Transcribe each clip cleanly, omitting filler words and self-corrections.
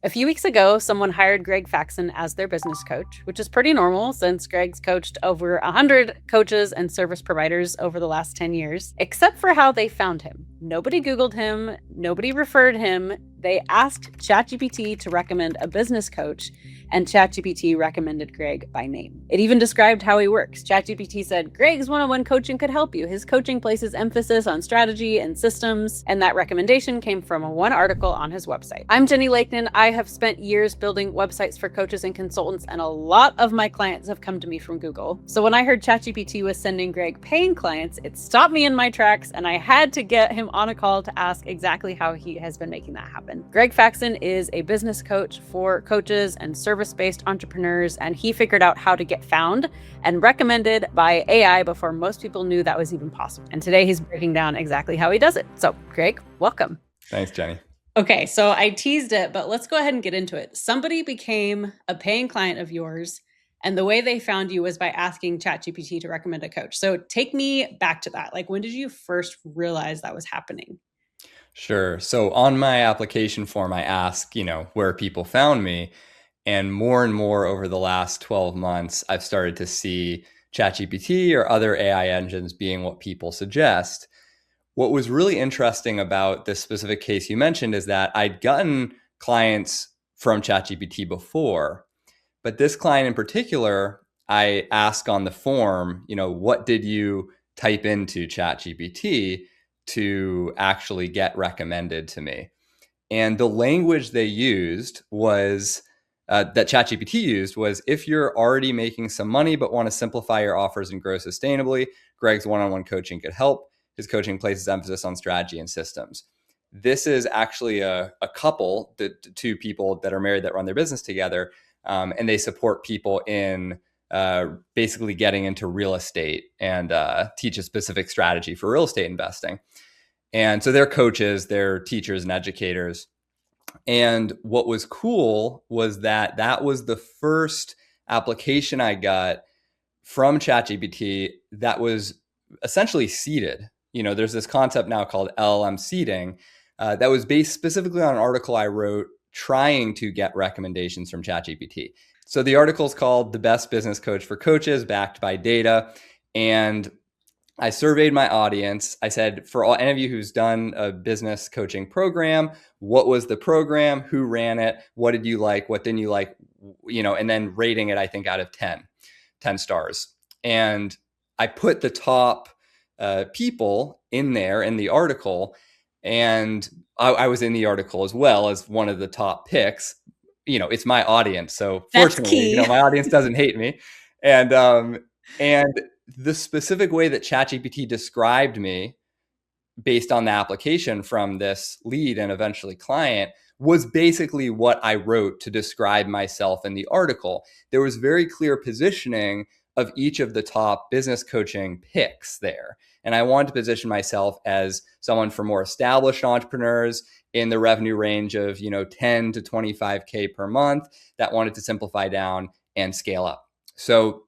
A few weeks ago, someone hired Greg Faxon as their business coach, which is pretty normal since Greg's coached over 100 coaches and service providers over the last 10 years, except for how they found him. Nobody Googled him, nobody referred him. They asked ChatGPT to recommend a business coach, and ChatGPT recommended Greg by name. It even described how he works. ChatGPT said, Greg's one-on-one coaching could help you. His coaching places emphasis on strategy and systems, and that recommendation came from one article on his website. I'm Jenny Lakenan. I have spent years building websites for coaches and consultants, and a lot of my clients have come to me from Google. So when I heard ChatGPT was sending Greg paying clients, it stopped me in my tracks, and I had to get him on a call to ask exactly how he has been making that happen. Greg Faxon is a business coach for coaches and service-based entrepreneurs, and he figured out how to get found and recommended by AI before most people knew that was even possible. And today he's breaking down exactly how he does it. So, Greg, welcome. Thanks, Jenny. Okay, so I teased it, but let's go ahead and get into it. Somebody became a paying client of yours, and the way they found you was by asking ChatGPT to recommend a coach. So take me back to that. Like, when did you first realize that was happening? Sure. So on my application form, I ask, where people found me. And more over the last 12 months, I've started to see ChatGPT or other AI engines being what people suggest. What was really interesting about this specific case you mentioned is that I'd gotten clients from ChatGPT before, but this client in particular, I ask on the form, what did you type into ChatGPT to actually get recommended to me? And the language they used was that ChatGPT used was, if you're already making some money but want to simplify your offers and grow sustainably, Greg's one-on-one coaching could help. His coaching places emphasis on strategy and systems. This is actually a couple, the two people that are married that run their business together, and they support people in basically getting into real estate and teach a specific strategy for real estate investing. And so they're coaches, they're teachers and educators. And what was cool was that that was the first application I got from ChatGPT that was essentially seeded. There's this concept now called LLM seeding that was based specifically on an article I wrote trying to get recommendations from ChatGPT. So the article is called "The Best Business Coach for Coaches, Backed by Data." And I surveyed my audience. I said, for any of you who's done a business coaching program, what was the program? Who ran it? What did you like? What didn't you like? And then rating it, I think, out of 10 stars. And I put the top people in there in the article. And I was in the article as well as one of the top picks. It's my audience. So That's fortunately, key. my audience doesn't hate me. And the specific way that ChatGPT described me based on the application from this lead and eventually client was basically what I wrote to describe myself in the article. There was very clear positioning of each of the top business coaching picks there. And I wanted to position myself as someone for more established entrepreneurs in the revenue range of, 10 to 25K per month that wanted to simplify down and scale up. So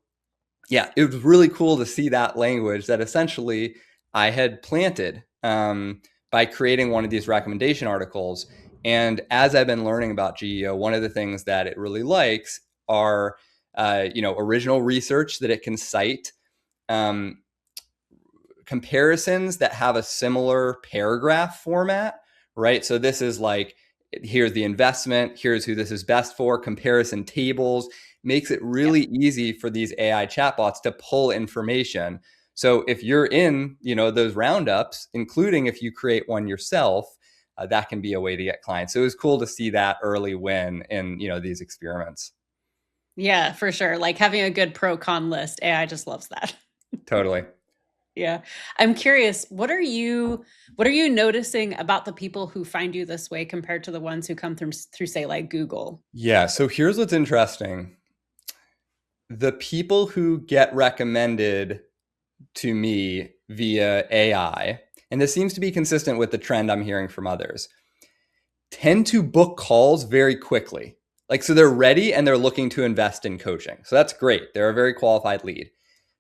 yeah, it was really cool to see that language that essentially I had planted by creating one of these recommendation articles. And as I've been learning about GEO, one of the things that it really likes are, original research that it can cite, comparisons that have a similar paragraph format, right? So this is like, here's the investment, here's who this is best for, comparison tables, makes it really easy for these AI chatbots to pull information. So if you're in, those roundups, including if you create one yourself, that can be a way to get clients. So it was cool to see that early win in, these experiments. Yeah, for sure. Like having a good pro con list. AI just loves that. Totally. Yeah. I'm curious, what are you noticing about the people who find you this way compared to the ones who come through say like Google? Yeah. So here's what's interesting. The people who get recommended to me via AI, and this seems to be consistent with the trend I'm hearing from others, tend to book calls very quickly. So they're ready and they're looking to invest in coaching. So that's great. They're a very qualified lead.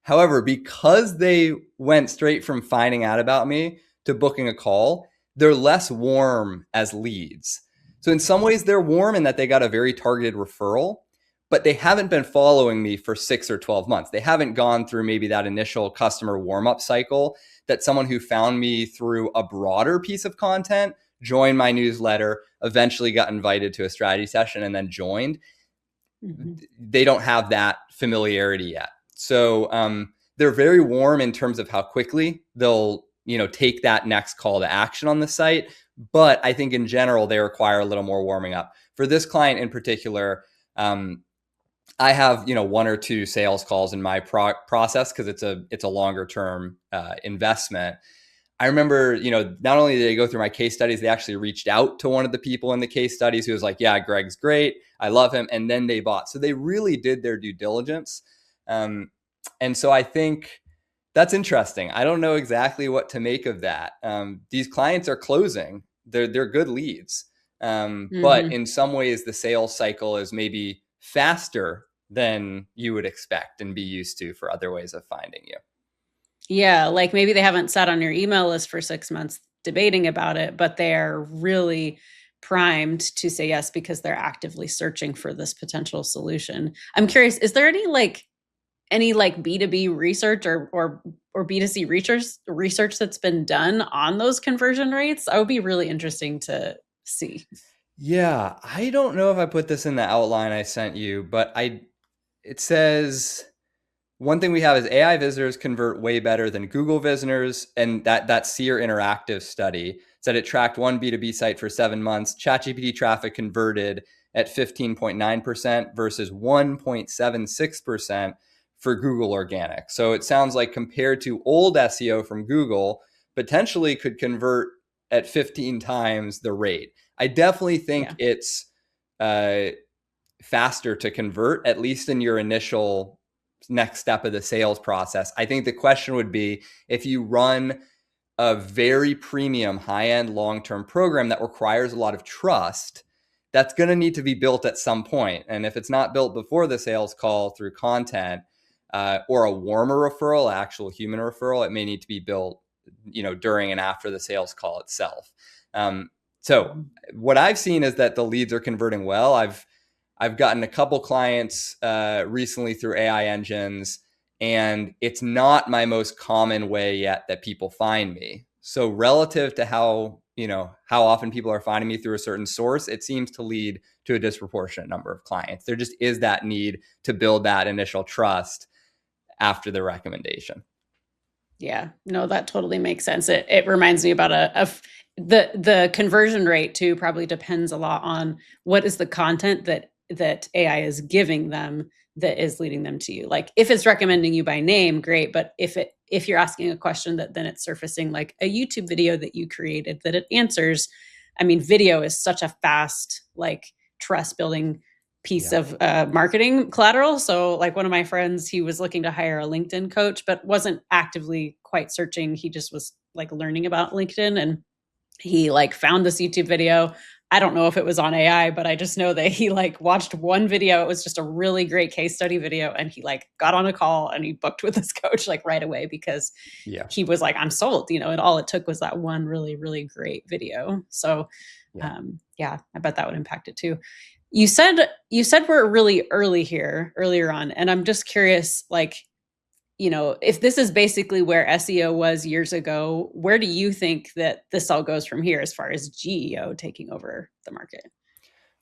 However, because they went straight from finding out about me to booking a call, they're less warm as leads. So in some ways, they're warm in that they got a very targeted referral, but they haven't been following me for 6 or 12 months. They haven't gone through maybe that initial customer warm up cycle that someone who found me through a broader piece of content, joined my newsletter, eventually got invited to a strategy session, and then joined. Mm-hmm. They don't have that familiarity yet. So they're very warm in terms of how quickly they'll take that next call to action on the site. But I think in general, they require a little more warming up. For this client in particular, I have 1 or 2 sales calls in my process because it's a longer term investment. I remember, not only did they go through my case studies, they actually reached out to one of the people in the case studies who was like, yeah, Greg's great. I love him. And then they bought. So they really did their due diligence. And so I think that's interesting. I don't know exactly what to make of that. These clients are closing. They're good leads. But Mm-hmm. in some ways, the sales cycle is maybe faster than you would expect and be used to for other ways of finding you. Yeah, like maybe they haven't sat on your email list for 6 months debating about it, but they're really primed to say yes because they're actively searching for this potential solution. I'm curious, is there any B2B research or B2C research that's been done on those conversion rates? That would be really interesting to see. Yeah, I don't know if I put this in the outline I sent you, but it says one thing we have is AI visitors convert way better than Google visitors, and that Seer Interactive study said it tracked one B2B site for 7 months. ChatGPT traffic converted at 15.9% versus 1.76% for Google organic. So it sounds like compared to old SEO from Google, potentially could convert at 15 times the rate. I definitely think Yeah. it's uh, faster to convert, at least in your initial next step of the sales process. I think the question would be if you run a very premium, high end, long term program that requires a lot of trust, that's going to need to be built at some point. And if it's not built before the sales call through content or a warmer referral, actual human referral, it may need to be built, during and after the sales call itself. So Mhm. what I've seen is that the leads are converting well. I've gotten a couple clients recently through AI engines, and it's not my most common way yet that people find me. So relative to how often people are finding me through a certain source, it seems to lead to a disproportionate number of clients. There just is that need to build that initial trust after the recommendation. Yeah, no, that totally makes sense. It reminds me about the conversion rate too probably depends a lot on what is the content that AI is giving them that is leading them to you. Like if it's recommending you by name, great, but if you're asking a question that then it's surfacing like a YouTube video that you created that it answers, I mean, video is such a fast like trust building piece Yeah. of marketing collateral. So, like one of my friends, he was looking to hire a LinkedIn coach, but wasn't actively quite searching. He just was like learning about LinkedIn, and he like found this YouTube video. I don't know if it was on AI, but I just know that he like watched one video. It was just a really great case study video, and he like got on a call and he booked with this coach like right away because Yeah. he was like, I'm sold, and all it took was that one really, really great video. So Yeah. yeah, I bet that would impact it too. You said we're really earlier on, and I'm just curious, like, if this is basically where SEO was years ago, where do you think that this all goes from here as far as GEO taking over the market?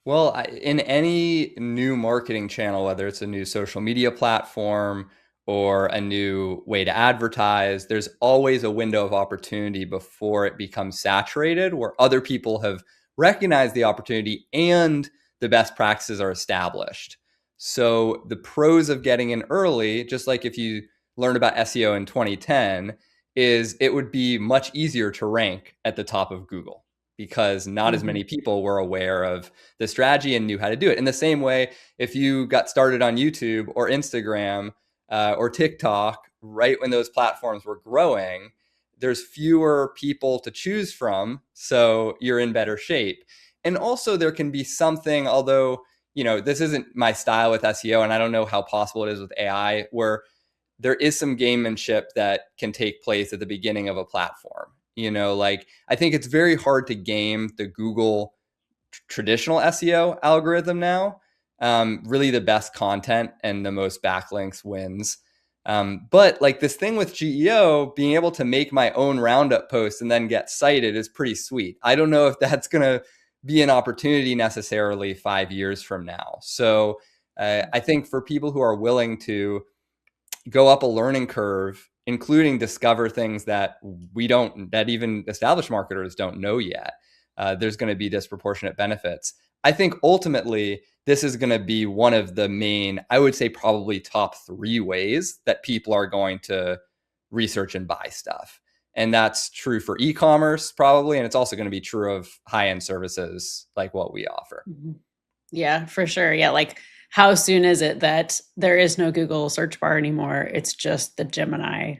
Well, in any new marketing channel, whether it's a new social media platform or a new way to advertise, there's always a window of opportunity before it becomes saturated, where other people have recognized the opportunity and the best practices are established. So the pros of getting in early, just like if you learned about SEO in 2010, is it would be much easier to rank at the top of Google because not as Mhm. many people were aware of the strategy and knew how to do it. In the same way, if you got started on YouTube or Instagram or TikTok right when those platforms were growing, there's fewer people to choose from, so you're in better shape. And also, there can be something, although this isn't my style with SEO, and I don't know how possible it is with AI, where there is some gamemanship that can take place at the beginning of a platform. Like I think it's very hard to game the Google traditional SEO algorithm now. Really, the best content and the most backlinks wins. But like this thing with GEO, being able to make my own roundup post and then get cited is pretty sweet. I don't know if that's going to be an opportunity necessarily 5 years from now. So I think for people who are willing to go up a learning curve, including discover things that that even established marketers don't know yet, there's going to be disproportionate benefits. I think ultimately this is going to be one of the main, I would say probably top 3 ways that people are going to research and buy stuff. And that's true for e-commerce probably. And it's also going to be true of high-end services like what we offer. Mm-hmm. Yeah, for sure. Yeah. Like, how soon is it that there is no Google search bar anymore? It's just the Gemini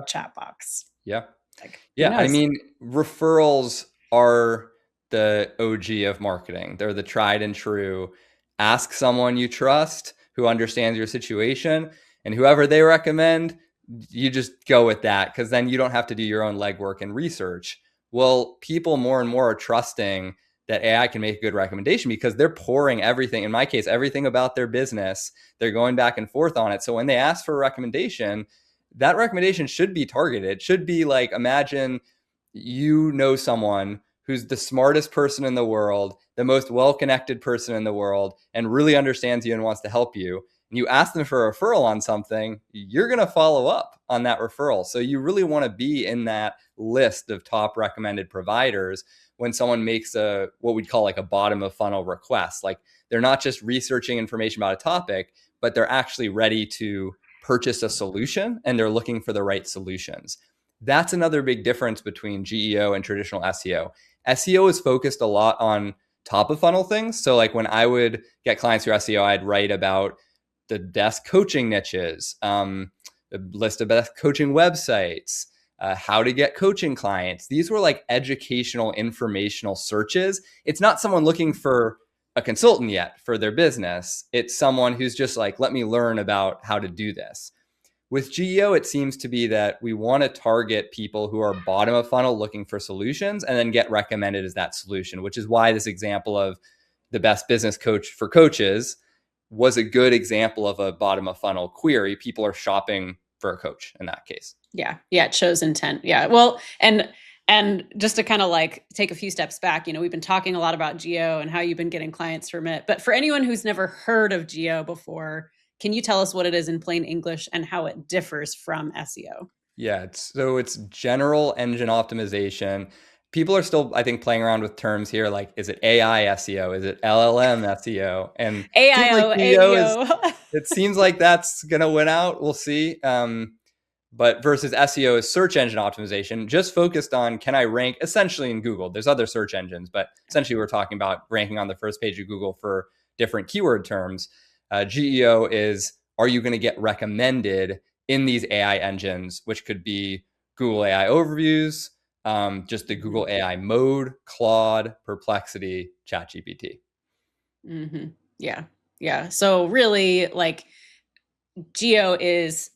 chat box. Yeah. Like, yeah. I mean, referrals are the OG of marketing. They're the tried and true. Ask someone you trust who understands your situation, and whoever they recommend, you just go with that, because then you don't have to do your own legwork and research. Well, people more and more are trusting that AI can make a good recommendation because they're pouring everything, in my case, everything about their business. They're going back and forth on it. So when they ask for a recommendation, that recommendation should be targeted. It should be like, imagine you know someone who's the smartest person in the world, the most well-connected person in the world, and really understands you and wants to help you. And you ask them for a referral on something, you're going to follow up on that referral. So you really want to be in that list of top recommended providers when someone makes what we'd call like a bottom of funnel request. Like, they're not just researching information about a topic, but they're actually ready to purchase a solution, and they're looking for the right solutions. That's another big difference between GEO and traditional SEO. SEO is focused a lot on top of funnel things. So like when I would get clients through SEO, I'd write about the best coaching niches, a list of best coaching websites, how to get coaching clients. These were like educational, informational searches. It's not someone looking for a consultant yet for their business. It's someone who's just like, let me learn about how to do this. With GEO, it seems to be that we want to target people who are bottom of funnel looking for solutions and then get recommended as that solution, which is why this example of the best business coach for coaches was a good example of a bottom of funnel query. People are shopping for a coach in that case. Yeah. Yeah. It shows intent. Yeah. Well, and just to kind of like take a few steps back, we've been talking a lot about GEO and how you've been getting clients from it. But for anyone who's never heard of GEO before, can you tell us what it is in plain English and how it differs from SEO? Yeah, it's general engine optimization. People are still, I think, playing around with terms here like, is it AI SEO? Is it LLM SEO? And it seems like AIO, GEO AEO. it seems like that's going to win out. We'll see. But versus SEO is search engine optimization, just focused on, can I rank essentially in Google? There's other search engines, but essentially we're talking about ranking on the first page of Google for different keyword terms. GEO is, are you going to get recommended in these AI engines, which could be Google AI overviews, just the Google AI mode, Claude, Perplexity, ChatGPT. Mm-hmm. Yeah. Yeah. So really, like, GEO is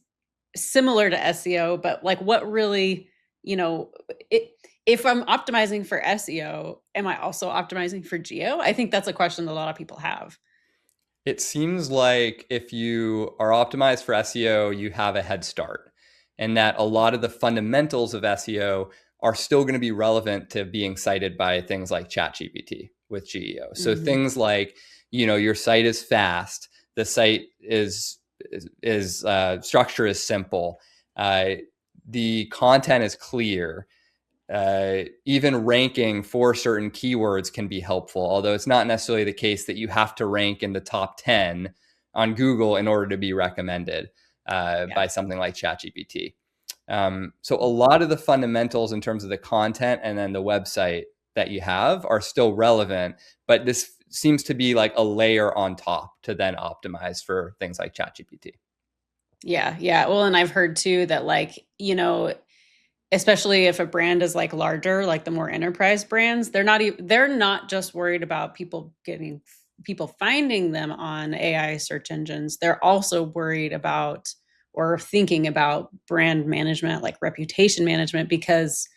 similar to SEO, but like, what really, if I'm optimizing for SEO, am I also optimizing for GEO? I think that's a question that a lot of people have. It seems like if you are optimized for SEO, you have a head start, and that a lot of the fundamentals of SEO are still going to be relevant to being cited by things like ChatGPT with GEO. So things like, your site is fast, the site is structure is simple, the content is clear. Even ranking for certain keywords can be helpful, although it's not necessarily the case that you have to rank in the top 10 on Google in order to be recommended by something like ChatGPT. So a lot of the fundamentals in terms of the content and then the website that you have are still relevant, but this seems to be like a layer on top to then optimize for things like ChatGPT. Yeah. Yeah. Well, and I've heard too that, like, especially if a brand is like larger, like the more enterprise brands, they're not just worried about people finding them on AI search engines. They're also worried about or thinking about brand management, like reputation management, because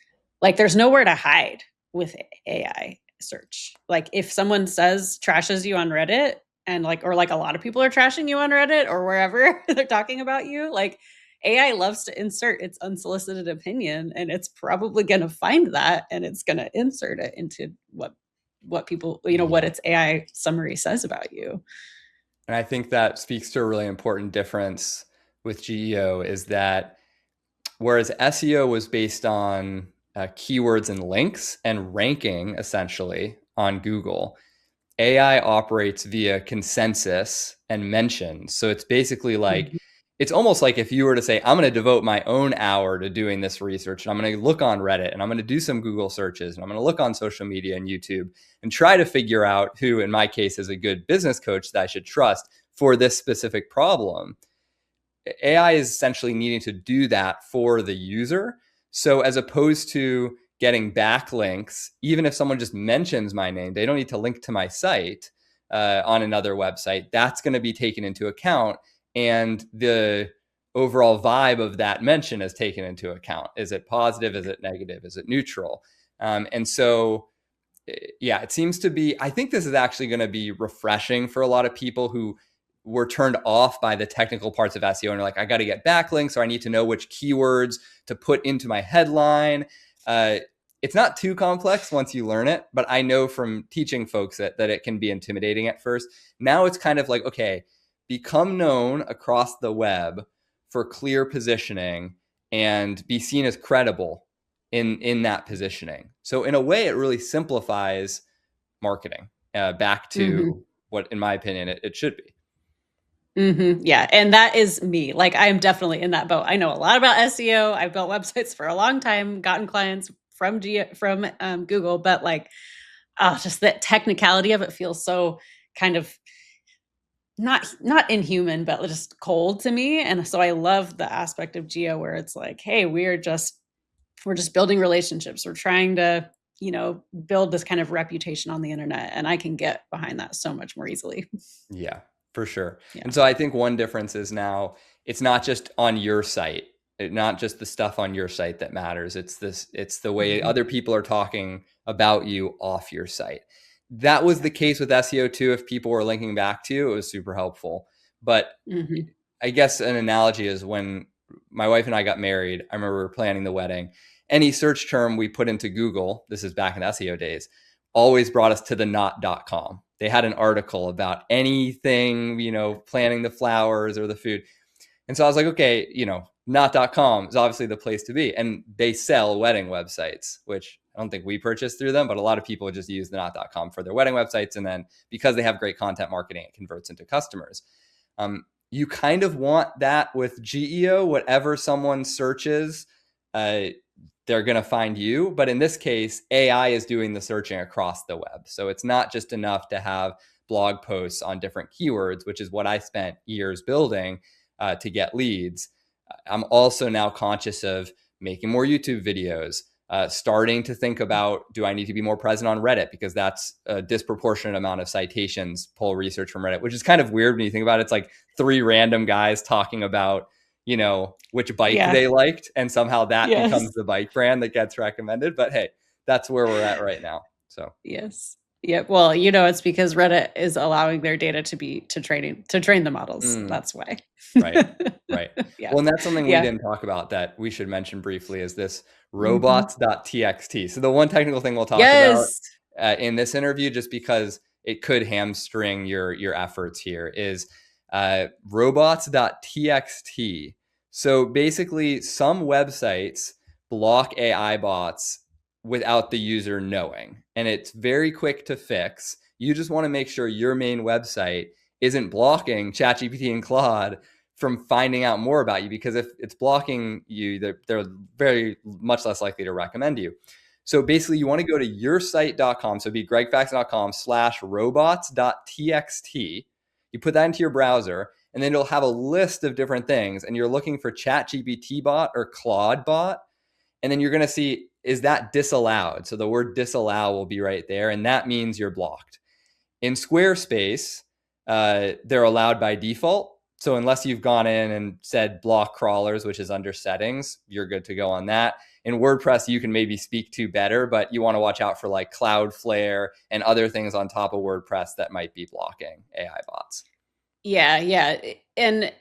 like there's nowhere to hide with AI. search. Like if someone trashes you on Reddit, and or a lot of people are trashing you on Reddit or wherever they're talking about you, like AI loves to insert its unsolicited opinion, and it's probably going to find that, and it's going to insert it into what people, what Yeah. its AI summary says about you. And I think that speaks to a really important difference with GEO is that whereas SEO was based on keywords and links and ranking essentially on Google, AI operates via consensus and mentions. So it's basically like, Mhm. it's almost like if you were to say, I'm going to devote my own hour to doing this research, and I'm going to look on Reddit, and I'm going to do some Google searches, and I'm going to look on social media and YouTube and try to figure out who, in my case, is a good business coach that I should trust for this specific problem. AI is essentially needing to do that for the user. So as opposed to getting backlinks, even if someone just mentions my name, they don't need to link to my site on another website. That's going to be taken into account. And the overall vibe of that mention is taken into account. Is it positive? Is it negative? Is it neutral? And so, yeah, it seems to be, I think this is actually going to be refreshing for a lot of people who were turned off by the technical parts of SEO and are like, I got to get backlinks, or I need to know which keywords to put into my headline. It's not too complex once you learn it, but I know from teaching folks that it can be intimidating at first. Now it's kind of like, okay, become known across the web for clear positioning and be seen as credible in that positioning. So in a way, it really simplifies marketing back Mm-hmm. to what, in my opinion, it should be. Mm-hmm. Yeah. And that is me. Like I am definitely in that boat. I know a lot about SEO. I've built websites for a long time, gotten clients from Google, but just that technicality of it feels so kind of not inhuman, but just cold to me. And so I love the aspect of geo where it's like, hey, we're just building relationships. We're trying to, build this kind of reputation on the internet, and I can get behind that so much more easily. Yeah, for sure. Yeah. And so I think one difference is now it's not just on your site, not just the stuff on your site that matters. It's the way Mhm. other people are talking about you off your site. That was the case with SEO too. If people were linking back to you, it was super helpful. But Mhm. I guess an analogy is when my wife and I got married, I remember we were planning the wedding. Any search term we put into Google, this is back in SEO days, always brought us to the not.com. They had an article about anything, planning the flowers or the food. And so I was like, okay, not.com is obviously the place to be. And they sell wedding websites, which I don't think we purchased through them, but a lot of people just use the not.com for their wedding websites. And then because they have great content marketing, it converts into customers. You kind of want that with GEO, whatever someone searches, uh, they're going to find you. But in this case, AI is doing the searching across the web. So it's not just enough to have blog posts on different keywords, which is what I spent years building to get leads. I'm also now conscious of making more YouTube videos, starting to think about, do I need to be more present on Reddit? Because that's a disproportionate amount of citations, poll research from Reddit, which is kind of weird when you think about it. It's like three random guys talking about, which bike Yeah. they liked. And somehow that becomes Yes. the bike brand that gets recommended. But hey, that's where we're at right now. So, Yes. Yeah. Well, it's because Reddit is allowing their data to train the models. mm, That's why. right. Right. Yeah. Well, and that's something we Yeah. didn't talk about that we should mention briefly is this Mhm. robots.txt. So the one technical thing we'll talk about Yes. in this interview, just because it could hamstring your efforts here, is robots.txt. So basically, some websites block AI bots without the user knowing, and it's very quick to fix. You just want to make sure your main website isn't blocking ChatGPT and Claude from finding out more about you, because if it's blocking you, they're very much less likely to recommend you. So basically, you want to go to yoursite.com. So it'd be gregfaxon.com/robots.txt. You put that into your browser, and then it'll have a list of different things. And you're looking for ChatGPT bot or Claude bot. And then you're going to see, is that disallowed? So the word disallow will be right there. And that means you're blocked. In Squarespace, they're allowed by default. So unless you've gone in and said block crawlers, which is under settings, you're good to go on that. in WordPress you can maybe speak to better, but you want to watch out for like Cloudflare and other things on top of WordPress that might be blocking AI bots. Yeah. And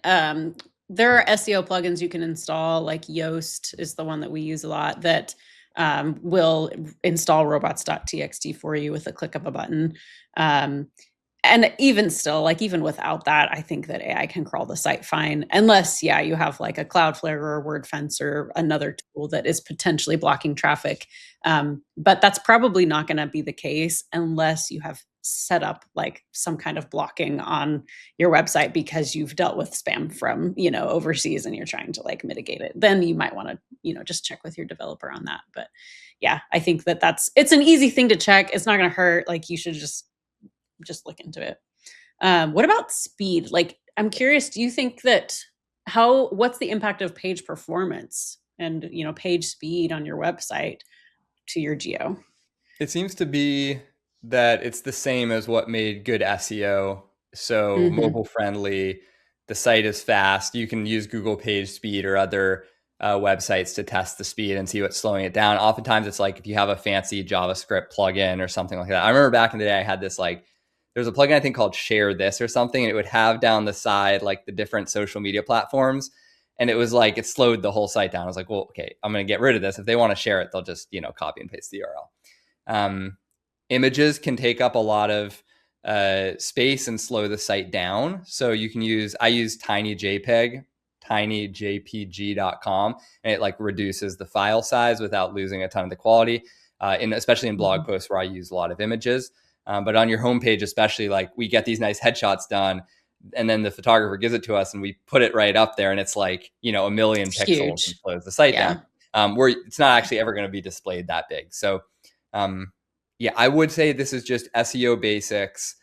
there are SEO plugins you can install, like Yoast is the one that we use a lot, that will install robots.txt for you with a click of a button. Um, and even still, like even without that, I think that AI can crawl the site fine, unless, yeah, you have like a Cloudflare or a WordFence or another tool that is potentially blocking traffic. But that's probably not going to be the case unless you have set up like some kind of blocking on your website because you've dealt with spam from, overseas and you're trying to like mitigate it. Then you might want to, just check with your developer on that. But yeah, I think that it's an easy thing to check. It's not going to hurt. Like you should just look into it. What about speed? Like, I'm curious, do you think that what's the impact of page performance and, page speed on your website to your geo? It seems to be that it's the same as what made good SEO. So Hmm. mobile friendly, the site is fast. You can use Google Page Speed or other websites to test the speed and see what's slowing it down. Oftentimes, it's like if you have a fancy JavaScript plugin or something like that. I remember back in the day, I had this like there's a plugin I think called Share This or something, and it would have down the side like the different social media platforms. And it was like it slowed the whole site down. I was like, well, okay, I'm going to get rid of this. If they want to share it, they'll just copy and paste the URL. Images can take up a lot of space and slow the site down. So I use tinyjpg.com, and it like reduces the file size without losing a ton of the quality, especially in blog Hmm. posts where I use a lot of images. But on your homepage, especially, like we get these nice headshots done, and then the photographer gives it to us and we put it right up there, and it's like, a million It's pixels and huge. slows the site down. Yeah. Where it's not actually ever going to be displayed that big. So um, yeah, I would say this is just SEO basics.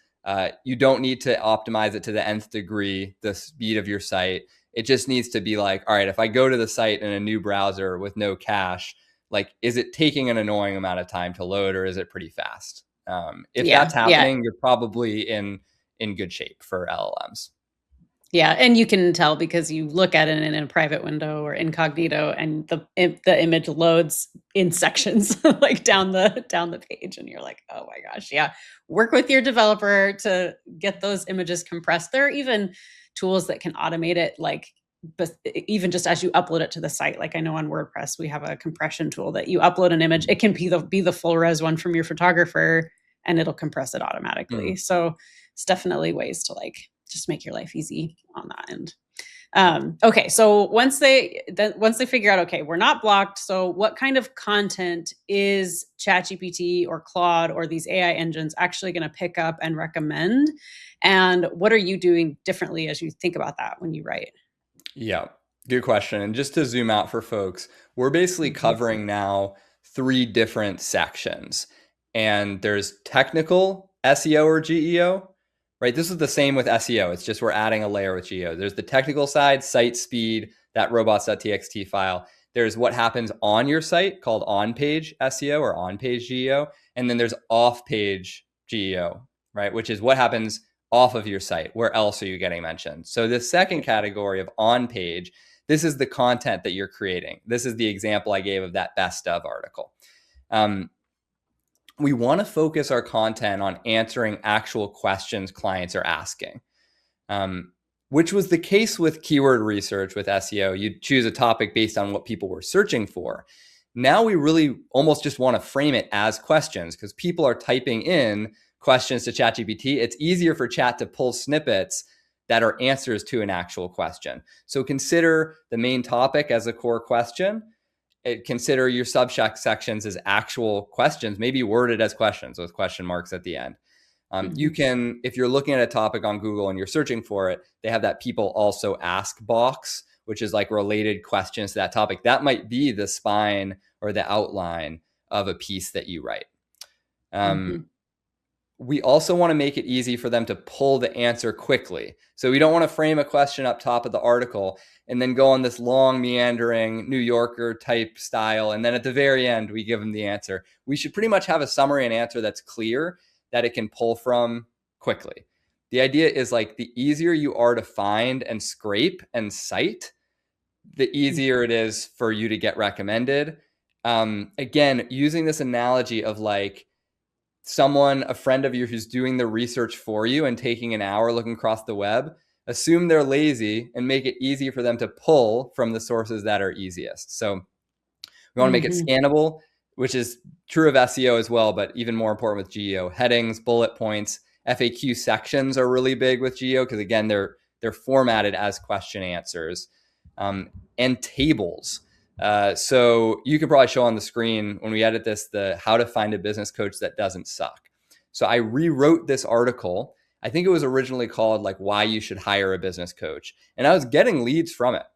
You don't need to optimize it to the nth degree, the speed of your site. It just needs to be like, all right, if I go to the site in a new browser with no cache, like, is it taking an annoying amount of time to load, or is it pretty fast? If Yeah. that's Yeah. happening, you're probably in good shape for LLMs. Yeah, and you can tell because you look at it in a private window or incognito, and the image loads in sections, like down the page, and you're like, "Oh my gosh." Yeah. Work with your developer to get those images compressed. There are even tools that can automate it, like, but even just as you upload it to the site. Like I know on WordPress, we have a compression tool that you upload an image, it can be the full res one from your photographer, and it'll compress it automatically. Mm. So it's definitely ways to like just make your life easy on that end. Okay, so once they figure out, okay, we're not blocked. So what kind of content is ChatGPT or Claude or these AI engines actually going to pick up and recommend? And what are you doing differently as you think about that when you write? Yeah, good question. And just to zoom out for folks, we're basically Mhm. covering now three different sections. And there's technical SEO or GEO, right? This is the same with SEO. It's just we're adding a layer with GEO. There's the technical side, site speed, that robots.txt file. There's what happens on your site called on-page SEO or on-page GEO. And then there's off-page GEO, right? Which is what happens off of your site. Where else are you getting mentioned? So the second category of on page, this is the content that you're creating. This is the example I gave of that best of article. We want to focus our content on answering actual questions clients are asking, which was the case with keyword research with SEO. You'd choose a topic based on what people were searching for. Now we really almost just want to frame it as questions because people are typing in questions to ChatGPT. It's easier for Chat to pull snippets that are answers to an actual question. So consider the main topic as a core question. Consider your sections as actual questions, maybe worded as questions with question marks at the end. You Mhm. can, if you're looking at a topic on Google and you're searching for it, they have that people also ask box, which is like related questions to that topic. That might be the spine or the outline of a piece that you write. Mhm. We also want to make it easy for them to pull the answer quickly. So we don't want to frame a question up top of the article and then go on this long, meandering New Yorker type style. And then at the very end, we give them the answer. We should pretty much have a summary and answer that's clear that it can pull from quickly. The idea is like the easier you are to find and scrape and cite, the easier Mhm. it is for you to get recommended. Again, using this analogy of like a friend of you who's doing the research for you and taking an hour looking across the web, assume they're lazy and make it easy for them to pull from the sources that are easiest. So we want to make it Hmm. scannable, which is true of SEO as well, but even more important with geo. Headings, bullet points, FAQ sections are really big with geo because again, they're formatted as question answers, and tables. So you could probably show on the screen when we edit this the how to find a business coach that doesn't suck. So I rewrote this article. I think it was originally called like why you should hire a business coach, and I was getting leads from it.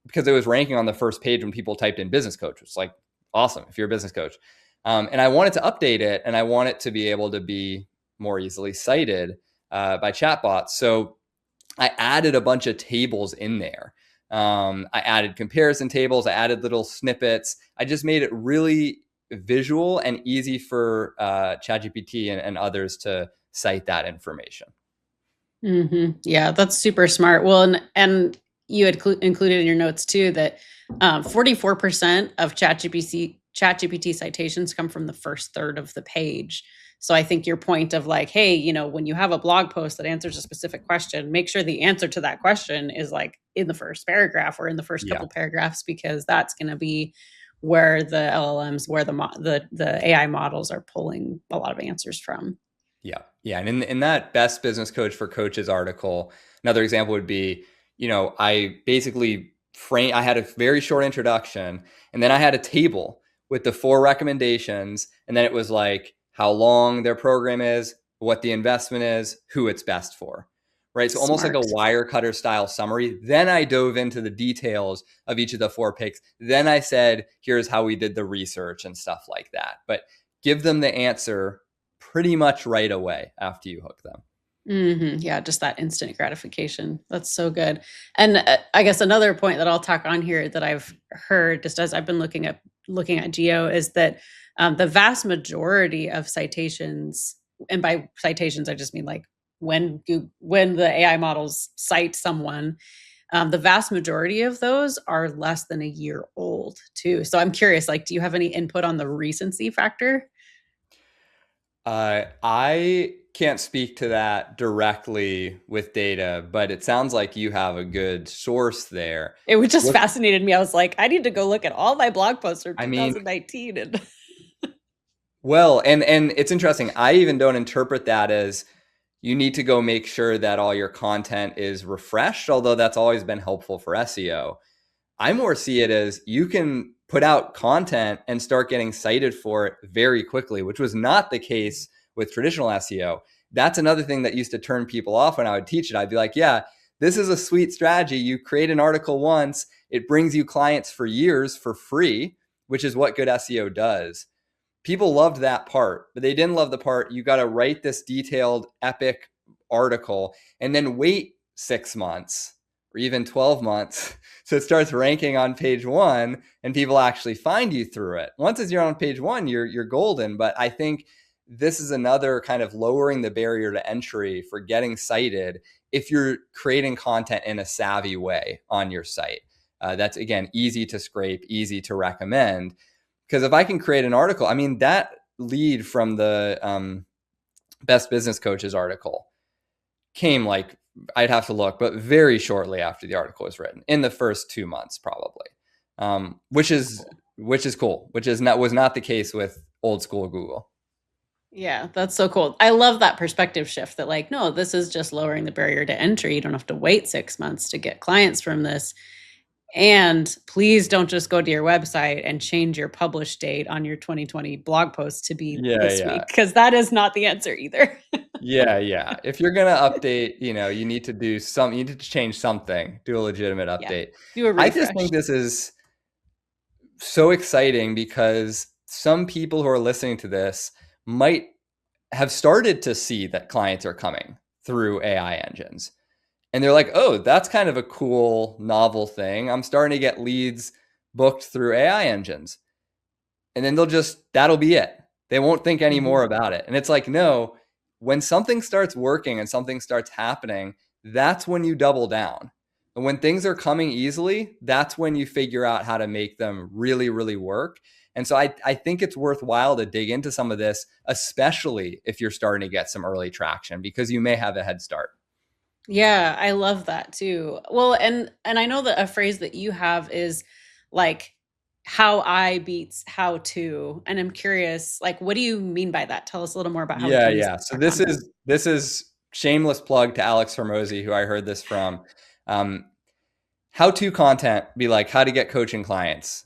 Because it was ranking on the first page when people typed in business coach. It's like awesome if you're a business coach. And I wanted to update it, and I want it to be able to be more easily cited by chatbots. So I added a bunch of tables in there. I added comparison tables. I added little snippets. I just made it really visual and easy for ChatGPT and others to cite that information. Yeah, that's super smart. Well, and you had included in your notes too that 44% of ChatGPT citations come from the first third of the page. So I think your point of like, hey, when you have a blog post that answers a specific question, make sure the answer to that question is like in the first paragraph or in the first Yeah. couple paragraphs, because that's going to be where the LLMs, where the AI models are pulling a lot of answers from. Yeah. Yeah. And in that best business coach for coaches article, another example would be, I basically I had a very short introduction and then I had a table with the 4 recommendations. And then it was like how long their program is, what the investment is, who it's best for. Right. So almost like a Smart. wire cutter style summary. Then I dove into the details of each of the 4 picks. Then I said, here's how we did the research and stuff like that. But give them the answer pretty much right away after you hook them. Yeah, just that instant gratification. That's so good. And I guess another point that I'll tack on here that I've heard just as I've been looking at geo is that the vast majority of citations, and by citations I just mean like when the AI models cite someone, the vast majority of those are less than a year old too. So I'm curious, like, do you have any input on the recency factor? I can't speak to that directly with data, but it sounds like you have a good source there. It was just What fascinated me. I was like, I need to go look at all my blog posts from I mean, 2019 and well, and it's interesting. I even don't interpret that as you need to go make sure that all your content is refreshed, although that's always been helpful for SEO. I more see it as you can put out content and start getting cited for it very quickly, which was not the case with traditional SEO. That's another thing that used to turn people off when I would teach it. I'd be like, yeah, this is a sweet strategy. You create an article once, it brings you clients for years for free, which is what good SEO does. People loved that part, but they didn't love the part you got to write this detailed, epic article and then wait 6 months or even 12 months. So it starts ranking on page 1 and people actually find you through it. Once you're on page 1, you're golden. But I think this is another kind of lowering the barrier to entry for getting cited if you're creating content in a savvy way on your site. That's, again, easy to scrape, easy to recommend. Because if I can create an article, I mean, that lead from the Best Business Coaches article came like, I'd have to look, but very shortly after the article was written, in the first 2 months probably, which is cool, which was not the case with old school Google. yeah, that's so cool. I love that perspective shift that like, no, this is just lowering the barrier to entry. You don't have to wait 6 months to get clients from this. And please don't just go to your website and change your publish date on your 2020 blog post to be Yeah, this yeah. week, because that is not the answer either. Yeah, yeah. If you're gonna update, you need to you need to change something, do a legitimate Yeah. update. Do a I just refresh. think this is so exciting because some people who are listening to this might have started to see that clients are coming through AI engines. And they're like, oh, that's kind of a cool, novel thing. I'm starting to get leads booked through AI engines. And then that'll be it. They won't think any Mhm. more about it. And it's like, no, when something starts working and something starts happening, that's when you double down. And when things are coming easily, that's when you figure out how to make them really, really work. And so I think it's worthwhile to dig into some of this, especially if you're starting to get some early traction, because you may have a head start. Yeah, I love that too. Well, and I know that a phrase that you have is like how I beats how to. And I'm curious, like what do you mean by that? Tell us a little more about how we Yeah, can use yeah. So our content. this is shameless plug to Alex Hormozy, who I heard this from. How to content be like how to get coaching clients.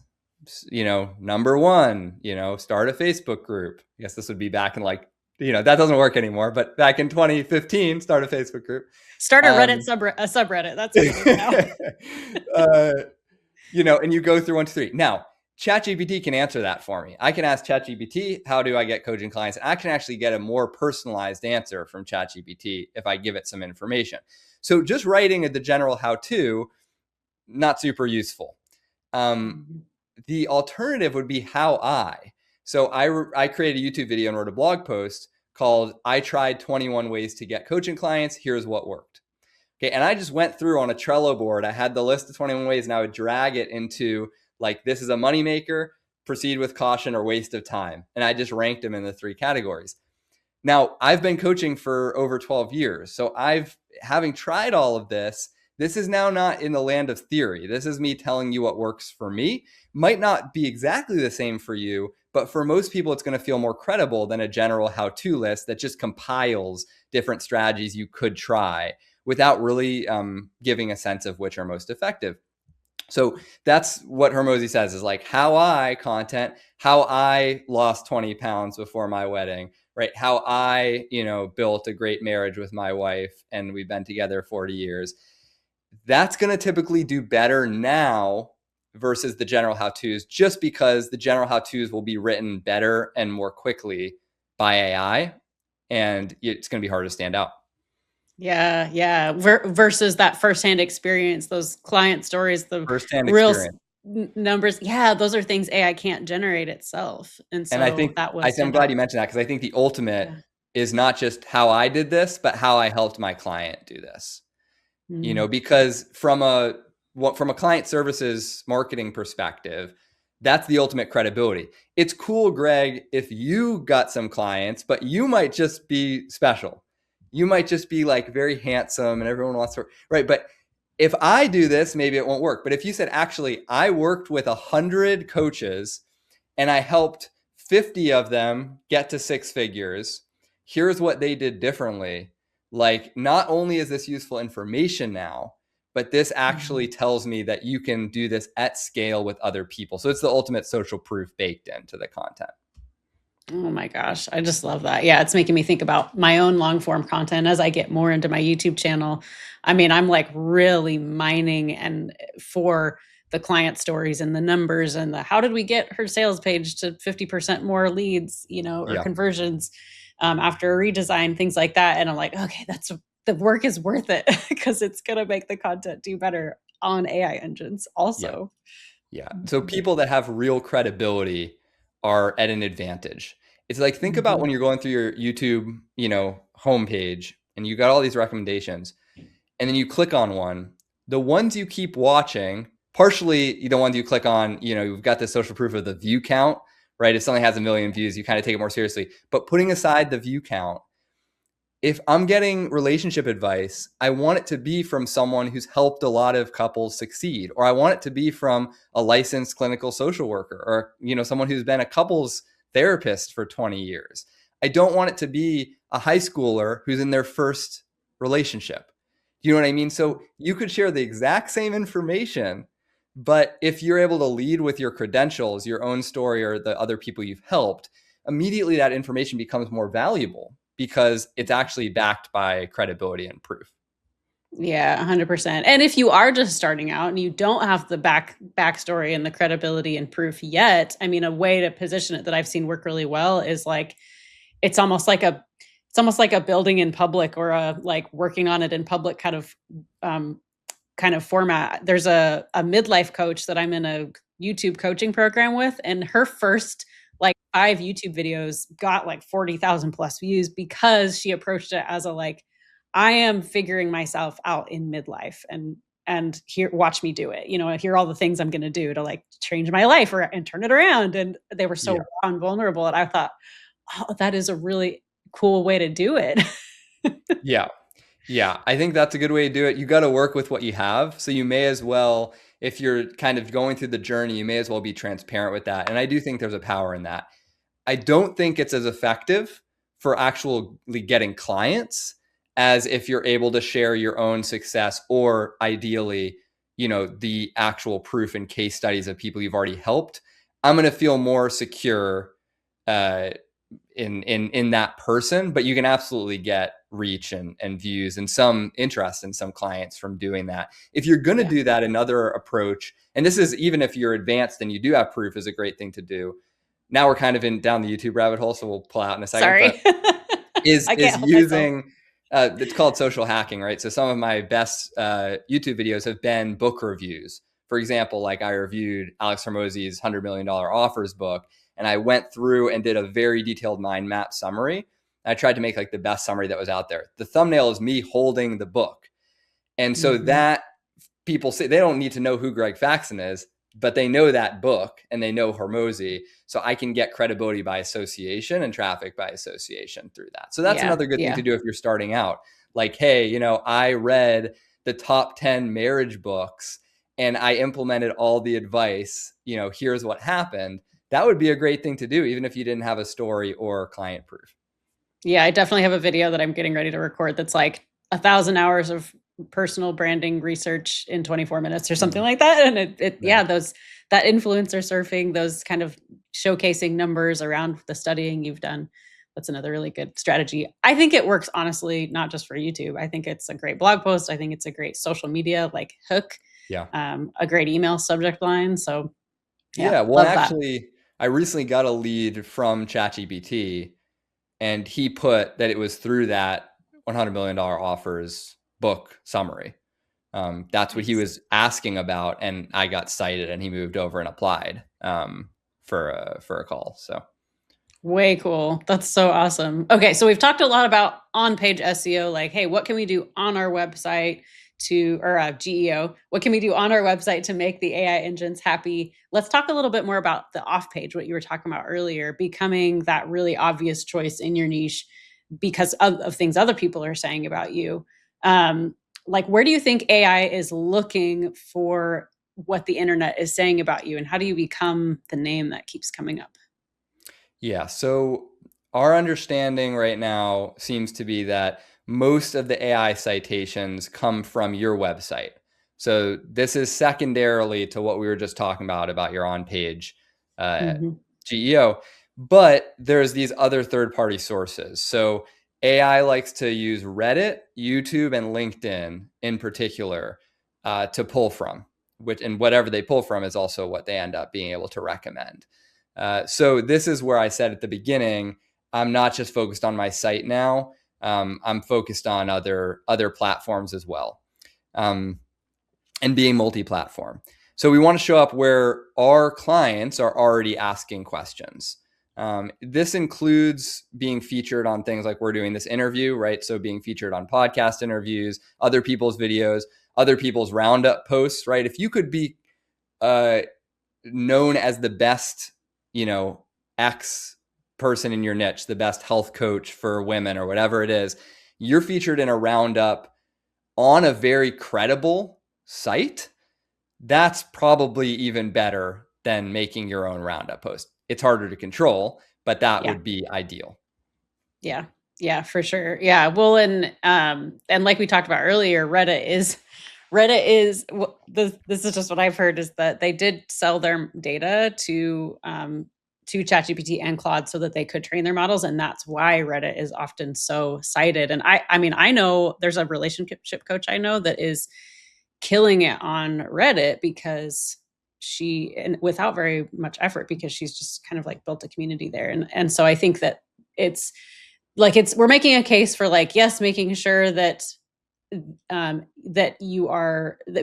Number one, start a Facebook group. I guess this would be back in that doesn't work anymore, but back in 2015, start a Facebook group. Start a Reddit Um, subreddit. That's good now. uh, and you go through 1, 2, 3. Now, ChatGPT can answer that for me. I can ask ChatGPT, how do I get coaching clients? And I can actually get a more personalized answer from ChatGPT if I give it some information. So just writing the general how-to, not super useful. Mhm. The alternative would be how I. So I created a YouTube video and wrote a blog post called I Tried 21 Ways to Get Coaching Clients. Here's what worked. Okay. And I just went through on a Trello board. I had the list of 21 ways and I would drag it into like, this is a moneymaker, proceed with caution, or waste of time. And I just ranked them in the 3 categories. Now, I've been coaching for over 12 years. So having tried all of this is now not in the land of theory. This is me telling you what works for me. Might not be exactly the same for you, but for most people, it's going to feel more credible than a general how-to list that just compiles different strategies you could try without really giving a sense of which are most effective. So that's what Hormozy says is like how I content, how I lost 20 pounds before my wedding, right? How I, built a great marriage with my wife and we've been together 40 years. That's going to typically do better now versus the general how-tos, just because the general how-tos will be written better and more quickly by AI, and it's going to be harder to stand out. Yeah, yeah. Versus that firsthand experience, those client stories, the Firsthand real experience. numbers. Yeah, those are things AI can't generate itself. And And I so think that will I'm stand glad out. you mentioned that, because I think the ultimate Yeah. is not just how I did this, but how I helped my client do this. Mm. Because from a client services marketing perspective, that's the ultimate credibility. It's cool, Greg, if you got some clients, but you might just be special. You might just be like very handsome and everyone wants to, right? But if I do this, maybe it won't work. But if you said, actually, I worked with 100 coaches and I helped 50 of them get to 6 figures, here's what they did differently. Like, not only is this useful information now, but this actually Mhm. tells me that you can do this at scale with other people. So it's the ultimate social proof baked into the content. Oh my gosh, I just love that. Yeah, it's making me think about my own long form content as I get more into my YouTube channel. I mean, I'm like really mining and for the client stories and the numbers and the how did we get her sales page to 50% more leads, or Yeah. conversions after a redesign, things like that. And I'm like, okay, the work is worth it because it's gonna make the content do better on AI engines Yeah. also. Yeah. So Mhm. people that have real credibility are at an advantage. It's like, think about when Mhm. you're going through your YouTube, homepage and you got all these recommendations and then you click on one. The ones you keep watching, partially the ones you click on, you've got the social proof of the view count, right? If something has 1 million views, you kind of take it more seriously. But putting aside the view count, if I'm getting relationship advice, I want it to be from someone who's helped a lot of couples succeed, or I want it to be from a licensed clinical social worker, or someone who's been a couples therapist for 20 years. I don't want it to be a high schooler who's in their first relationship. Do you know what I mean? So you could share the exact same information, but if you're able to lead with your credentials, your own story, or the other people you've helped, immediately that information becomes more valuable because it's actually backed by credibility and proof. Yeah, 100%. And if you are just starting out and you don't have the backstory and the credibility and proof yet, I mean, a way to position it that I've seen work really well is like it's almost like a it's almost like a building in public or a like working on it in public um kind of format. There's a midlife coach that I'm in a YouTube coaching program with, and her first like 5 YouTube videos got like 40,000 plus views because she approached it as a like, I am figuring myself out in midlife and here, watch me do it. Here are all the things I'm going to do to like change my life and turn it around. And they were so Yeah. raw and vulnerable. And I thought, oh, that is a really cool way to do it. Yeah. Yeah, I think that's a good way to do it. You got to work with what you have. So you may as well, if you're kind of going through the journey, you may as well be transparent with that. And I do think there's a power in that. I don't think it's as effective for actually getting clients as if you're able to share your own success, or ideally, the actual proof and case studies of people you've already helped. I'm going to feel more secure uh, in that person, but you can absolutely get reach and views and some interest in some clients from doing that. If you're going to do that, another approach, and this is even if you're advanced and you do have proof, is a great thing to do. Now we're kind of down the YouTube rabbit hole, so we'll pull out in a second. Sorry. Is I can't help using it's called social hacking, right? So some of my best YouTube videos have been book reviews. For example, like I reviewed Alex Hormozi's $100 million offers book, and I went through and did a very detailed mind map summary. I tried to make like the best summary that was out there. The thumbnail is me holding the book. And so that people say, they don't need to know who Greg Faxon is, but they know that book and they know Hormozi. So I can get credibility by association and traffic by association through that. So that's another good thing to do if you're starting out. Like, hey, I read the top 10 marriage books and I implemented all the advice, here's what happened. That would be a great thing to do, even if you didn't have a story or client proof. Yeah, I definitely have a video that I'm getting ready to record that's like 1,000 hours of personal branding research in 24 minutes or something like that. And that influencer surfing, those kind of showcasing numbers around the studying you've done. That's another really good strategy. I think it works, honestly, not just for YouTube. I think it's a great blog post. I think it's a great social media like hook. Yeah. A great email subject line. So well, actually, I recently got a lead from ChatGPT, and he put that it was through that $100 million offers book summary. That's what he was asking about, and I got cited, and he moved over and applied for a call. So way cool. That's so awesome. Okay, so we've talked a lot about on-page SEO, like, hey, what can we do on our website or GEO? What can we do on our website to make the AI engines happy? Let's talk a little bit more about the off-page, what you were talking about earlier, becoming that really obvious choice in your niche because of things other people are saying about you. Like, where do you think AI is looking for what the internet is saying about you, and how do you become the name that keeps coming up? Yeah, so our understanding right now seems to be that most of the AI citations come from your website. So this is secondarily to what we were just talking about your on-page GEO, but there's these other third-party sources. So AI likes to use Reddit, YouTube, and LinkedIn in particular to pull from, and whatever they pull from is also what they end up being able to recommend. So this is where I said at the beginning, I'm not just focused on my site now. I'm focused on other platforms as well, and being multi-platform. So we want to show up where our clients are already asking questions. This includes being featured on things like we're doing this interview, right? So being featured on podcast interviews, other people's videos, other people's roundup posts, right? If you could be known as the best, X person in your niche, the best health coach for women or whatever it is, you're featured in a roundup on a very credible site. That's probably even better than making your own roundup post. It's harder to control, but that would be ideal. Yeah, for sure. Yeah. Well, and like we talked about earlier, Reddit is this is just what I've heard, is that they did sell their data to ChatGPT and Claude so that they could train their models, and that's why Reddit is often so cited. And I mean, I know there's a relationship coach I know that is killing it on Reddit because and without very much effort, because she's just kind of like built a community there. And so I think that it's like, we're making a case for like, yes, making sure that that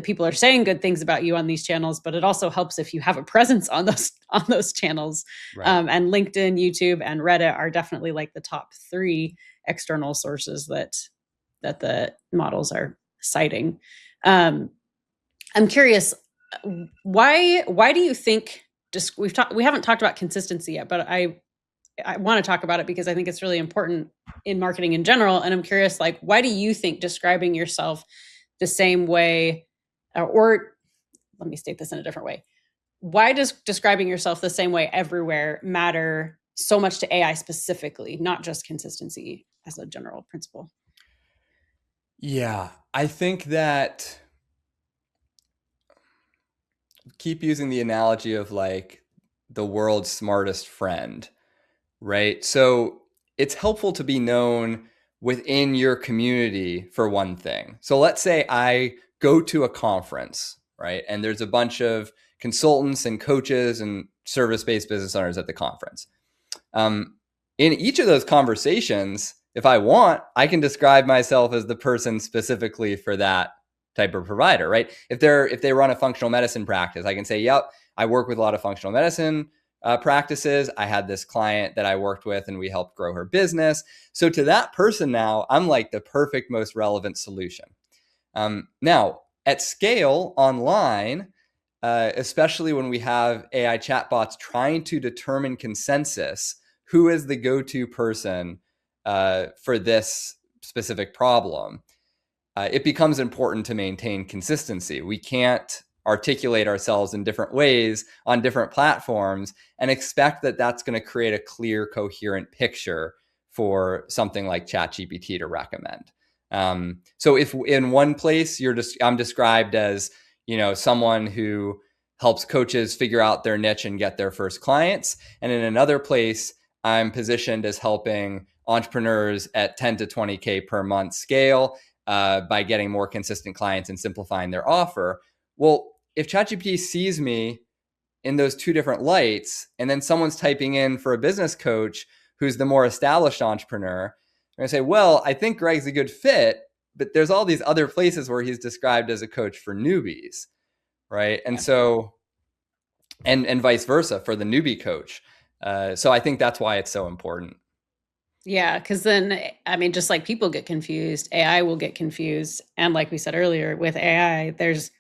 people are saying good things about you on these channels, but it also helps if you have a presence on those channels. Right. And LinkedIn, YouTube, and Reddit are definitely like the top 3 external sources that the models are citing. I'm curious, why do you think, just we haven't talked about consistency yet, but I want to talk about it because I think it's really important in marketing in general. And I'm curious, like, why do you think describing yourself the same way, or let me state this in a different way. Why does describing yourself the same way everywhere matter so much to AI specifically, not just consistency as a general principle? Yeah, I think that keep using the analogy of like the world's smartest friend, right? So it's helpful to be known within your community for one thing. So let's say I go to a conference, right? And there's a bunch of consultants and coaches and service-based business owners at the conference. In each of those conversations, if I want, I can describe myself as the person specifically for that type of provider, right? If they run a functional medicine practice, I can say, "Yep, I work with a lot of functional medicine practices. I had this client that I worked with, and we helped grow her business." So to that person now, I'm like the perfect, most relevant solution. Now, at scale online, especially when we have AI chatbots trying to determine consensus, who is the go-to person for this specific problem, it becomes important to maintain consistency. We can't articulate ourselves in different ways on different platforms and expect that that's going to create a clear, coherent picture for something like ChatGPT to recommend. So if in one place I'm described as, someone who helps coaches figure out their niche and get their first clients, and in another place I'm positioned as helping entrepreneurs at 10 to 20K per month scale by getting more consistent clients and simplifying their offer. Well, if ChatGPT sees me in those two different lights, and then someone's typing in for a business coach who's the more established entrepreneur, I'm going to say, well, I think Greg's a good fit, but there's all these other places where he's described as a coach for newbies, right? And Yeah. so, and vice versa for the newbie coach. So I think that's why it's so important. Yeah, because then, I mean, just like people get confused, AI will get confused. And like we said earlier, with AI, there's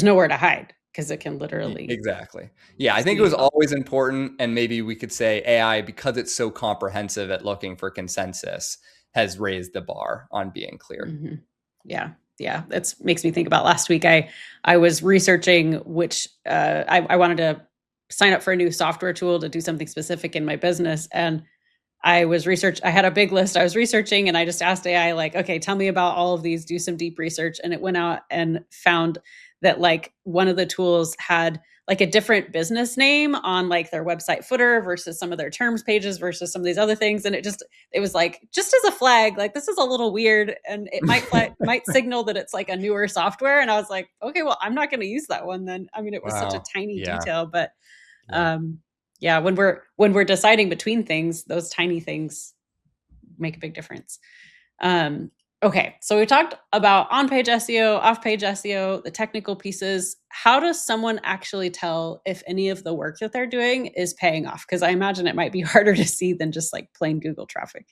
nowhere to hide because it can literally Exactly. Yeah, I think it see was you all. always important, and maybe we could say AI, because it's so comprehensive at looking for consensus, has raised the bar on being clear. Mhm. Yeah. Yeah. That makes me think about last week. I was researching which I wanted to sign up for a new software tool to do something specific in my business. And I had a big list I was researching, and I just asked AI, like, okay, tell me about all of these, do some deep research. And it went out and found that like one of the tools had like a different business name on like their website footer versus some of their terms pages versus some of these other things. And it was like, just as a flag, like, this is a little weird, and it might signal that it's like a newer software. And I was like, okay, well, I'm not going to use that one then. I mean, it was such a Wow. tiny Yeah. detail, but Yeah. um yeah, when we're deciding between things, those tiny things make a big difference. Okay, so we talked about on-page SEO, off-page SEO, the technical pieces. How does someone actually tell if any of the work that they're doing is paying off? Because I imagine it might be harder to see than just like plain Google traffic.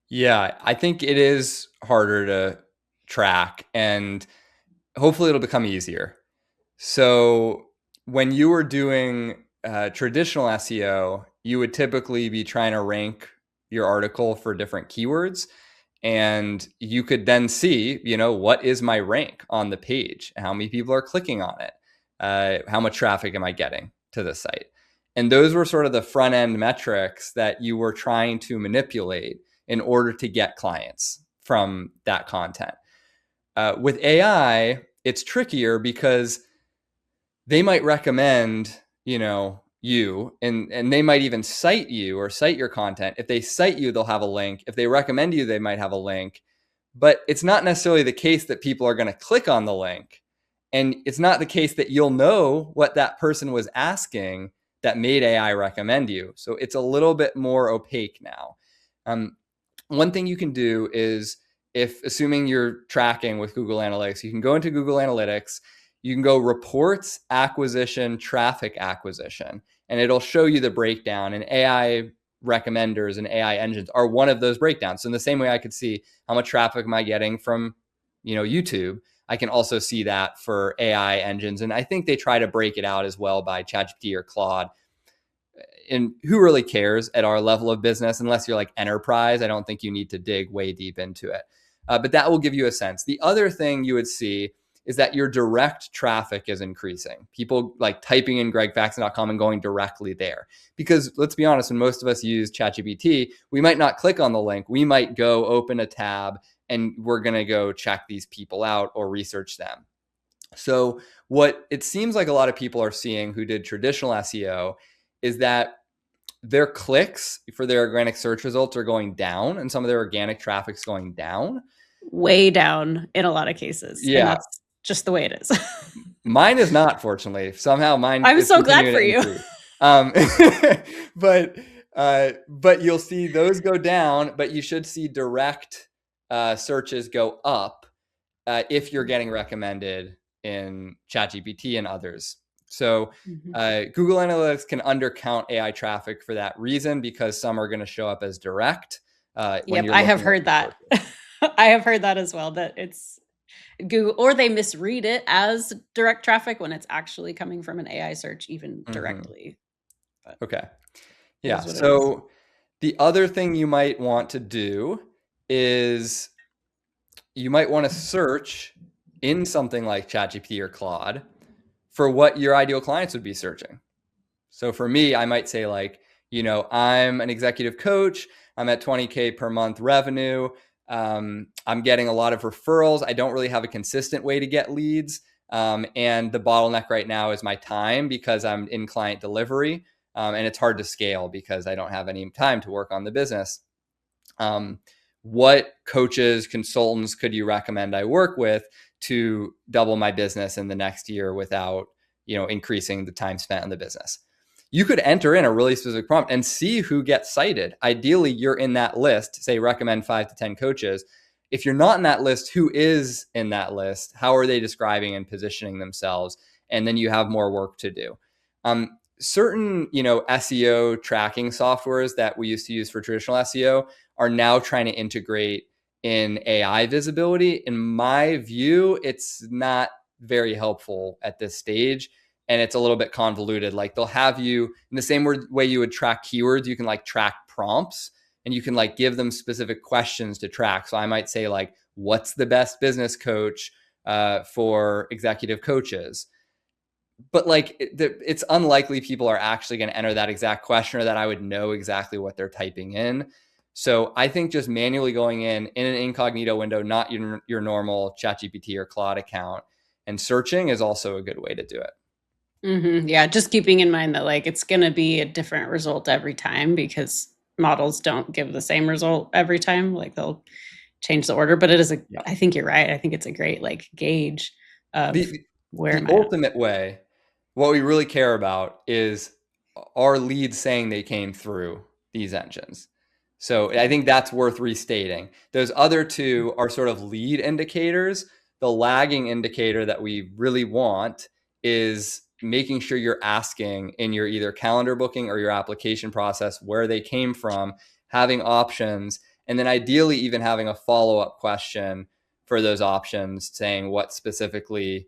Yeah, I think it is harder to track, and hopefully it'll become easier. So when you were doing traditional SEO, you would typically be trying to rank your article for different keywords. And you could then see, what is my rank on the page? How many people are clicking on it? How much traffic am I getting to the site? And those were sort of the front end metrics that you were trying to manipulate in order to get clients from that content. With AI, it's trickier because they might recommend, you, and they might even cite you or cite your content. If they cite you, they'll have a link. If they recommend you, they might have a link. But it's not necessarily the case that people are going to click on the link. And it's not the case that you'll know what that person was asking that made AI recommend you. So it's a little bit more opaque now. One thing you can do is, if assuming you're tracking with Google Analytics, you can go into Google Analytics, you can go reports, acquisition, traffic acquisition, and it'll show you the breakdown. And AI recommenders and AI engines are one of those breakdowns. So in the same way I could see how much traffic am I getting from YouTube, I can also see that for AI engines. And I think they try to break it out as well by ChatGPT or Claude. And who really cares at our level of business? Unless you're like enterprise, I don't think you need to dig way deep into it. But that will give you a sense. The other thing you would see is that your direct traffic is increasing. People like typing in gregfaxon.com and going directly there. Because let's be honest, when most of us use ChatGPT, we might not click on the link. We might go open a tab and we're going to go check these people out or research them. So what it seems like a lot of people are seeing who did traditional SEO is that their clicks for their organic search results are going down and some of their organic traffic's going down. Way down in a lot of cases. And Yeah. that's just the way it is. Mine is not, fortunately. Somehow mine I'm is so glad continuing for to you. increase. But you'll see those go down, but you should see direct searches go up if you're getting recommended in ChatGPT and others. So Google Analytics can undercount AI traffic for that reason, because some are going to show up as direct. Yep, I have heard that. I have heard that as well, that it's Google, or they misread it as direct traffic when it's actually coming from an AI search, even directly. But okay. it Yeah. is what it is. So the other thing you might want to do is you might want to search in something like ChatGPT or Claude for what your ideal clients would be searching. So for me, I might say like, I'm an executive coach. I'm at 20K per month revenue. I'm getting a lot of referrals. I don't really have a consistent way to get leads. And the bottleneck right now is my time, because I'm in client delivery. And it's hard to scale because I don't have any time to work on the business. What coaches, consultants could you recommend I work with to double my business in the next year without, increasing the time spent on the business? You could enter in a really specific prompt and see who gets cited. Ideally, you're in that list, say recommend 5 to 10 coaches. If you're not in that list, who is in that list? How are they describing and positioning themselves? And then you have more work to do. Certain, SEO tracking softwares that we used to use for traditional SEO are now trying to integrate in AI visibility. In my view, it's not very helpful at this stage. And it's a little bit convoluted. Like they'll have you in the same way you would track keywords, you can like track prompts, and you can like give them specific questions to track. So I might say like, what's the best business coach for executive coaches? But like it's unlikely people are actually going to enter that exact question, or that I would know exactly what they're typing in. So I think just manually going in an incognito window, not your normal ChatGPT or Claude account, and searching is also a good way to do it. Yeah, just keeping in mind that like it's going to be a different result every time, because models don't give the same result every time. Like they'll change the order, but it is I think you're right. I think it's a great like gauge of where the ultimate way. What we really care about is, are leads saying they came through these engines? So I think that's worth restating. Those other two are sort of lead indicators. The lagging indicator that we really want is making sure you're asking in your either calendar booking or your application process where they came from, having options, and then ideally even having a follow-up question for those options saying what specifically,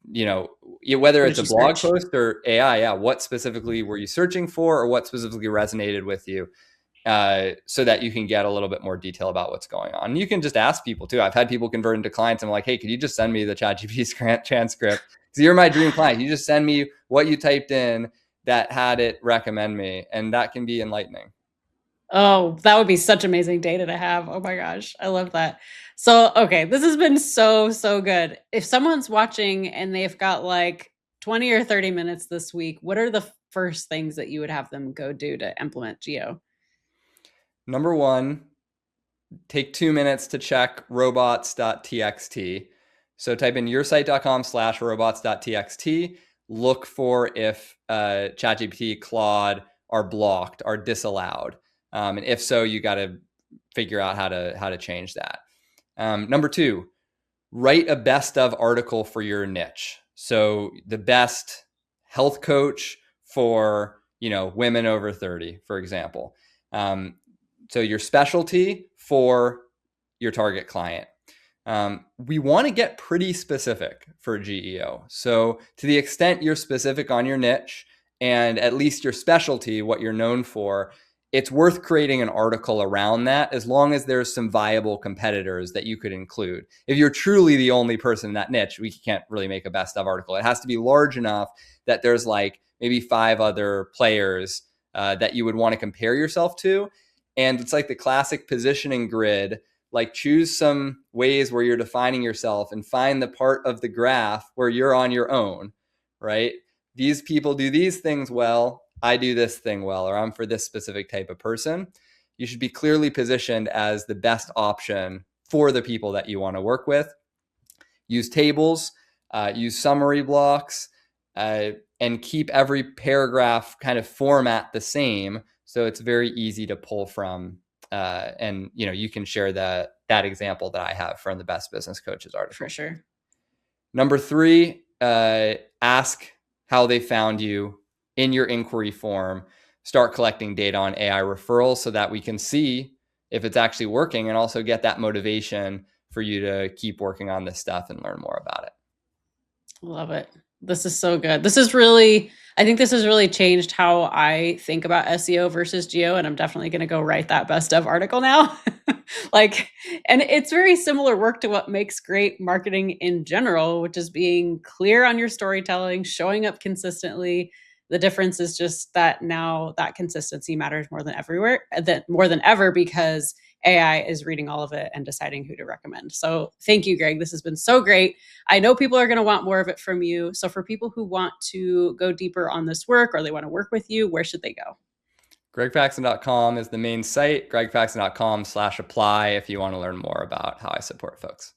whether it's a blog post or AI, what specifically were you searching for, or what specifically resonated with you, so that you can get a little bit more detail about what's going on. And you can just ask people too. I've had people convert into clients. I'm like, hey, could you just send me the ChatGPT transcript? So you're my dream client. You just send me what you typed in that had it recommend me. And that can be enlightening. Oh, that would be such amazing data to have. Oh my gosh, I love that. So, okay, this has been so good. If someone's watching and they've got like 20 or 30 minutes this week, what are the first things that you would have them go do to implement Geo? Number one, take 2 minutes to check robots.txt. So type in yoursite.com/robots.txt. Look for if ChatGPT, Claude are blocked, are disallowed. And if so, you got to figure out how to change that. Number two, write a best of article for your niche. So the best health coach for women over 30, for example. So your specialty for your target client. We want to get pretty specific for GEO. So to the extent you're specific on your niche and at least your specialty, what you're known for, it's worth creating an article around that as long as there's some viable competitors that you could include. If you're truly the only person in that niche, we can't really make a best of article. It has to be large enough that there's like maybe 5 other players that you would want to compare yourself to. And it's like the classic positioning grid. Like choose some ways where you're defining yourself and find the part of the graph where you're on your own, right? These people do these things well. I do this thing well, or I'm for this specific type of person. You should be clearly positioned as the best option for the people that you want to work with. Use tables, use summary blocks, and keep every paragraph kind of format the same. So it's very easy to pull from. And you can share that example that I have from the Best Business Coaches article. For sure. Number 3, ask how they found you in your inquiry form. Start collecting data on AI referrals so that we can see if it's actually working and also get that motivation for you to keep working on this stuff and learn more about it. Love it. This is so good. I think this has really changed how I think about SEO versus geo. And I'm definitely going to go write that best of article now. And it's very similar work to what makes great marketing in general, which is being clear on your storytelling, showing up consistently. The difference is just that now that consistency matters more than ever because AI is reading all of it and deciding who to recommend. So thank you, Greg. This has been so great. I know people are going to want more of it from you. So for people who want to go deeper on this work or they want to work with you, where should they go? GregFaxon.com is the main site. GregFaxon.com/apply if you want to learn more about how I support folks.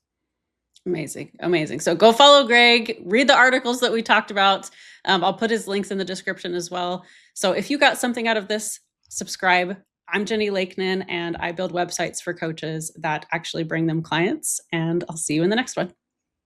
Amazing. Amazing. So go follow Greg, read the articles that we talked about. I'll put his links in the description as well. So if you got something out of this, subscribe. I'm Jenny Lakenan, and I build websites for coaches that actually bring them clients. And I'll see you in the next one.